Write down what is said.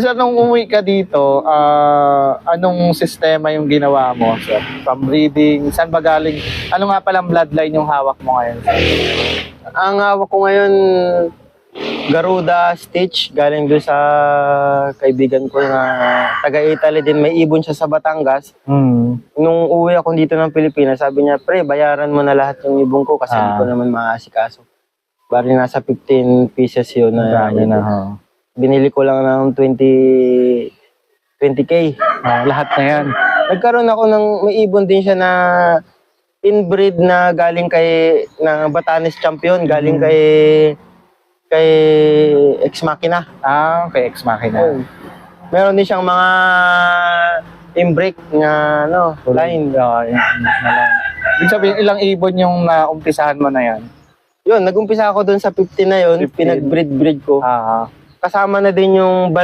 sir, nung umuwi ka dito, anong sistema yung ginawa mo, sir? From breeding, saan ba galing? Ano nga palang bloodline yung hawak mo ngayon, sir? Ang hawak ko ngayon, Garuda Stitch, galing doon sa kaibigan ko na taga-Italy din. May ibon siya sa Batangas. Nung uwi ako dito ng Pilipinas, sabi niya, pre, bayaran mo na lahat yung ibon ko kasi hindi ko naman maasikaso. Bari nasa 15 pieces yun na, binili ko lang ng 20K. Lahat na yan. Nagkaroon ako ng, may ibon din siya na inbreed na galing kay, na Batanes champion, galing kay Ex Machina. Kay Ex Machina. Meron din siyang mga inbreak na line. Ibig sabihin, ilang ibon yung naumpisahan mo na yan? Yun, nag-umpisa ako dun sa 15 na yun, 15. pinag-breed ko. Kasama na din yung